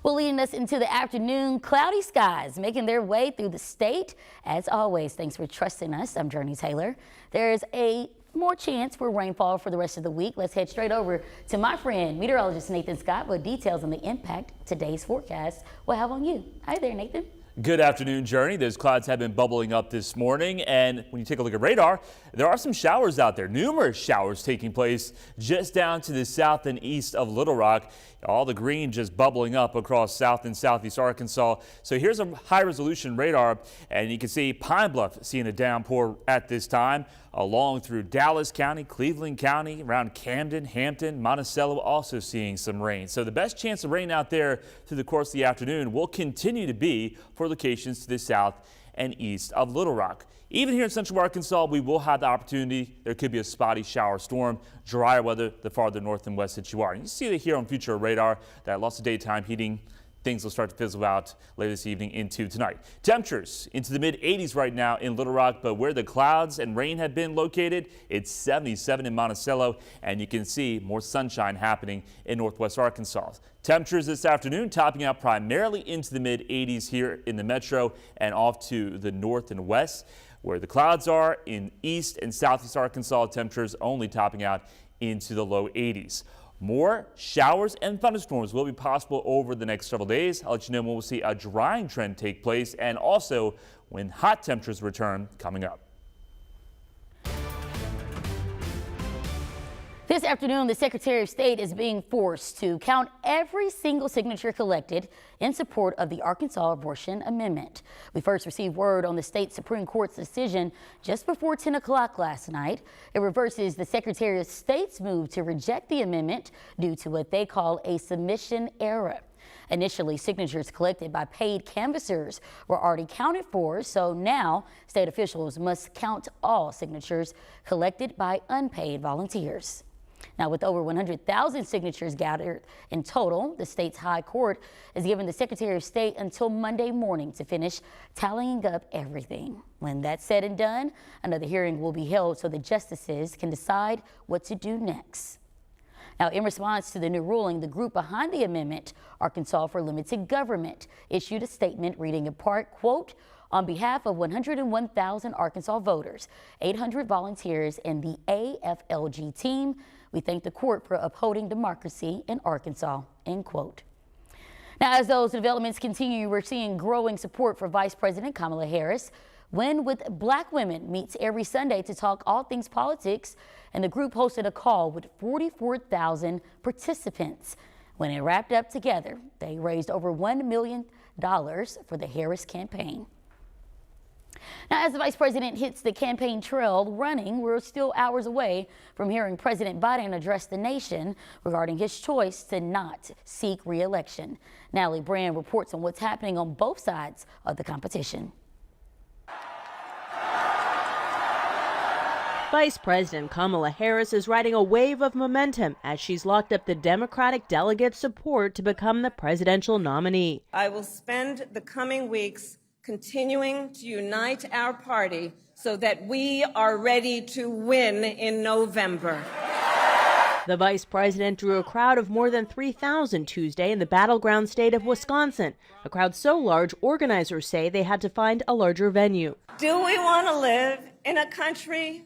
Well, leading us into the afternoon, cloudy skies making their way through the state. As always, thanks for trusting us. I'm Jurnee Taylor. There's a more chance for rainfall for the rest of the week. Let's head straight over to my friend, meteorologist Nathan Scott, with details on the impact today's forecast will have on you. Hi there, Nathan. Good afternoon, Jurnee. Those clouds have been bubbling up this morning, and when you take a look at radar, there are some showers out there. Numerous showers taking place just down to the south and east of Little Rock. All the green just bubbling up across south and southeast Arkansas. So here's a high-resolution radar, and you can see Pine Bluff seeing a downpour at this time, along through Dallas County, Cleveland County, around Camden, Hampton, Monticello also seeing some rain. So the best chance of rain out there through the course of the afternoon will continue to be for locations to the south and east of Little Rock. Even here in central Arkansas, we will have the opportunity. There could be a spotty shower storm, drier weather the farther north and west that you are. And you see it here on future radar that lots of daytime heating. Things will start to fizzle out later this evening into tonight. Temperatures into the mid-80s right now in Little Rock, but where the clouds and rain have been located, it's 77 in Monticello, and you can see more sunshine happening in northwest Arkansas. Temperatures this afternoon topping out primarily into the mid-80s here in the metro and off to the north and west. Where the clouds are in east and southeast Arkansas, temperatures only topping out into the low 80s. More showers and thunderstorms will be possible over the next several days. I'll let you know when we'll see a drying trend take place and also when hot temperatures return coming up. This afternoon, the Secretary of State is being forced to count every single signature collected in support of the Arkansas Abortion Amendment. We first received word on the state Supreme Court's decision just before 10 o'clock last night. It reverses the Secretary of State's move to reject the amendment due to what they call a submission error. Initially, signatures collected by paid canvassers were already counted for, so now state officials must count all signatures collected by unpaid volunteers. Now, with over 100,000 signatures gathered in total, the state's high court has given the Secretary of State until Monday morning to finish tallying up everything. When that's said and done, another hearing will be held so the justices can decide what to do next. Now, in response to the new ruling, the group behind the amendment, Arkansas for Limited Government, issued a statement reading in part, quote, "On behalf of 101,000 Arkansas voters, 800 volunteers, and the AFLG team, we thank the court for upholding democracy in Arkansas," end quote. Now, as those developments continue, we're seeing growing support for Vice President Kamala Harris. Win with Black Women meets every Sunday to talk all things politics, and the group hosted a call with 44,000 participants. When it wrapped up together, they raised over $1 million for the Harris campaign. Now, as the vice president hits the campaign trail running, we're still hours away from hearing President Biden address the nation regarding his choice to not seek re-election. Natalie Brand reports on what's happening on both sides of the competition. Vice President Kamala Harris is riding a wave of momentum as she's locked up the Democratic delegate support to become the presidential nominee. I will spend the coming weeks continuing to unite our party so that we are ready to win in November. The vice president drew a crowd of more than 3,000 Tuesday in the battleground state of Wisconsin, a crowd so large organizers say they had to find a larger venue. Do we want to live in a country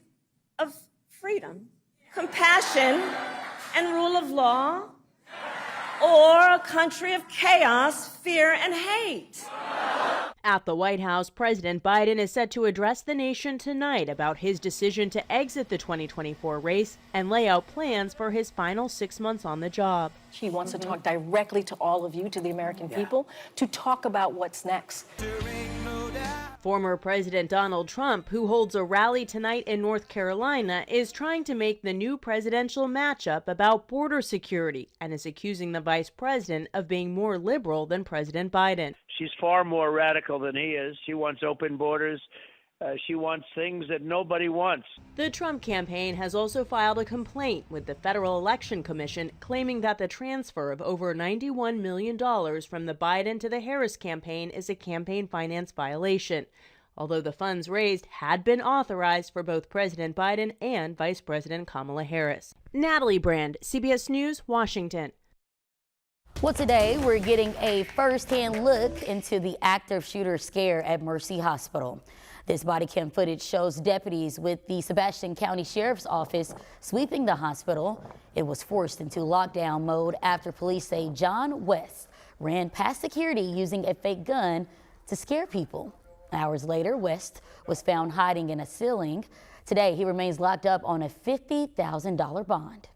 of freedom, compassion, and rule of law, or a country of chaos, fear, and hate? At the White House, President Biden is set to address the nation tonight about his decision to exit the 2024 race and lay out plans for his final 6 months on the job. He wants to talk directly to all of you, to the American people, to talk about what's next. Former President Donald Trump, who holds a rally tonight in North Carolina, is trying to make the new presidential matchup about border security and is accusing the vice president of being more liberal than President Biden. She's far more radical than he is. She wants open borders. She wants things that nobody wants. The Trump campaign has also filed a complaint with the Federal Election Commission claiming that the transfer of over $91 million from the Biden to the Harris campaign is a campaign finance violation, although the funds raised had been authorized for both President Biden and Vice President Kamala Harris. Natalie Brand, CBS News, Washington. Well, today we're getting a first-hand look into the active shooter scare at Mercy Hospital. This body cam footage shows deputies with the Sebastian County Sheriff's Office sweeping the hospital. It was forced into lockdown mode after police say John West ran past security using a fake gun to scare people. Hours later, West was found hiding in a ceiling. Today, he remains locked up on a $50,000 bond.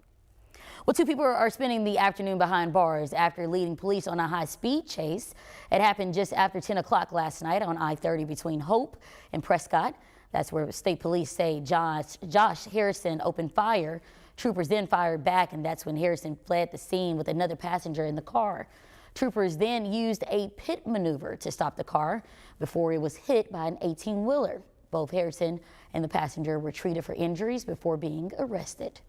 Well, two people are spending the afternoon behind bars after leading police on a high-speed chase. It happened just after 10 o'clock last night on I-30 between Hope and Prescott. That's where state police say Josh Harrison opened fire. Troopers then fired back, and that's when Harrison fled the scene with another passenger in the car. Troopers then used a pit maneuver to stop the car before it was hit by an 18-wheeler. Both Harrison and the passenger were treated for injuries before being arrested.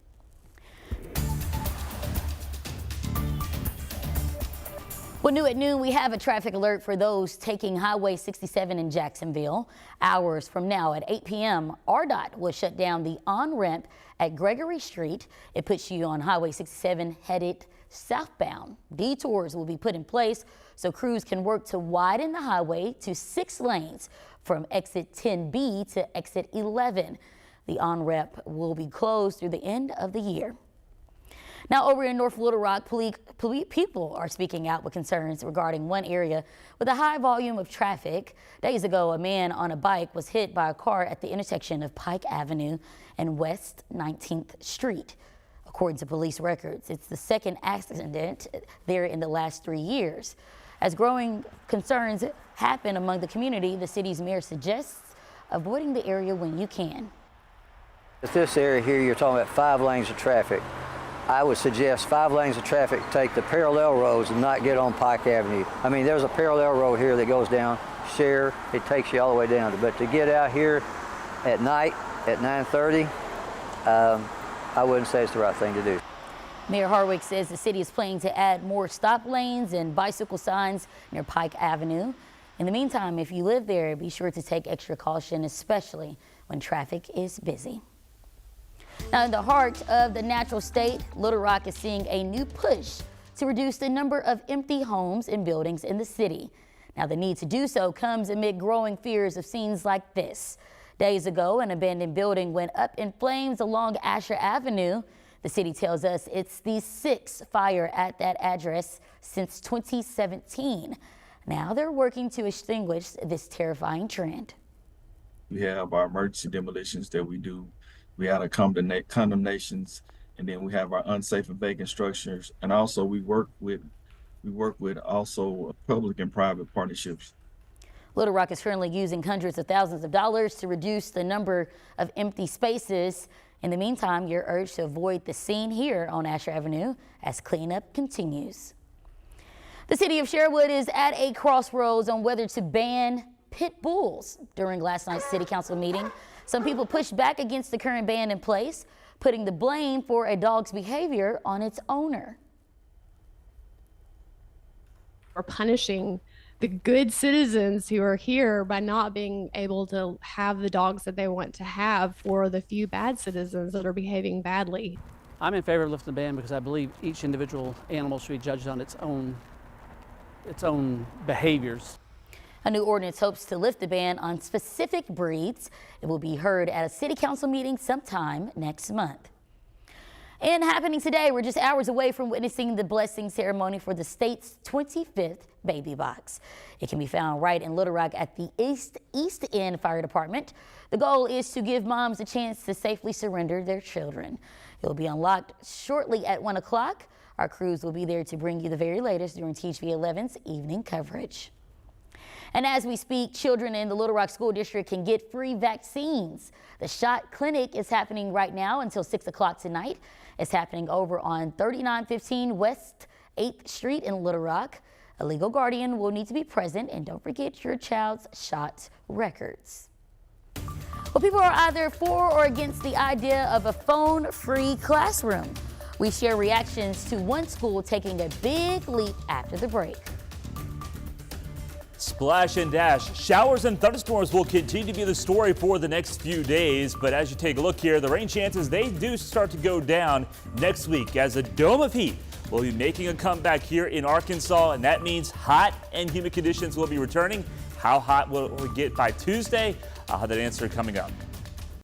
Well, new at noon, we have a traffic alert for those taking Highway 67 in Jacksonville. Hours from now at 8 p.m., RDOT will shut down the on-ramp at Gregory Street. It puts you on Highway 67 headed southbound. Detours will be put in place so crews can work to widen the highway to 6 lanes from exit 10B to exit 11. The on-ramp will be closed through the end of the year. Now, over in North Little Rock, people are speaking out with concerns regarding one area with a high volume of traffic. Days ago, a man on a bike was hit by a car at the intersection of Pike Avenue and West 19th Street. According to police records, it's the second accident there in the last 3 years. As growing concerns happen among the community, the city's mayor suggests avoiding the area when you can. This area here, you're talking about 5 lanes of traffic. I would suggest 5 lanes of traffic take the parallel roads and not get on Pike Avenue. I mean, there's a parallel road here that goes down Share. It takes you all the way down. But to get out here at night at 9:30, I wouldn't say it's the right thing to do. Mayor Harwick says the city is planning to add more stop lanes and bicycle signs near Pike Avenue. In the meantime, if you live there, be sure to take extra caution, especially when traffic is busy. Now, in the heart of the natural state, Little Rock is seeing a new push to reduce the number of empty homes and buildings in the city. Now, the need to do so comes amid growing fears of scenes like this. Days ago, an abandoned building went up in flames along Asher Avenue. The city tells us it's the 6th fire at that address since 2017. Now they're working to extinguish this terrifying trend. We have our emergency demolitions that we do. We have our condemnations, and then we have our unsafe and vacant structures. And also we work with also public and private partnerships. Little Rock is currently using hundreds of thousands of dollars to reduce the number of empty spaces. In the meantime, you're urged to avoid the scene here on Asher Avenue as cleanup continues. The city of Sherwood is at a crossroads on whether to ban pit bulls. During last night's city council meeting, some people pushed back against the current ban in place, putting the blame for a dog's behavior on its owner. We're punishing the good citizens who are here by not being able to have the dogs that they want to have for the few bad citizens that are behaving badly. I'm in favor of lifting the ban because I believe each individual animal should be judged on its own behaviors. A new ordinance hopes to lift the ban on specific breeds. It will be heard at a city council meeting sometime next month. And happening today, we're just hours away from witnessing the blessing ceremony for the state's 25th baby box. It can be found right in Little Rock at the East End Fire Department. The goal is to give moms a chance to safely surrender their children. It will be unlocked shortly at 1 o'clock. Our crews will be there to bring you the very latest during TV 11's evening coverage. And as we speak, children in the Little Rock School District can get free vaccines. The shot clinic is happening right now until 6 o'clock tonight. It's happening over on 3915 West 8th Street in Little Rock. A legal guardian will need to be present, and don't forget your child's shot records. Well, people are either for or against the idea of a phone-free classroom. We share reactions to one school taking a big leap after the break. Splash and dash. Showers and thunderstorms will continue to be the story for the next few days. But as you take a look here, the rain chances, they do start to go down next week as a dome of heat will be making a comeback here in Arkansas. And that means hot and humid conditions will be returning. How hot will we get by Tuesday? I'll have that answer coming up.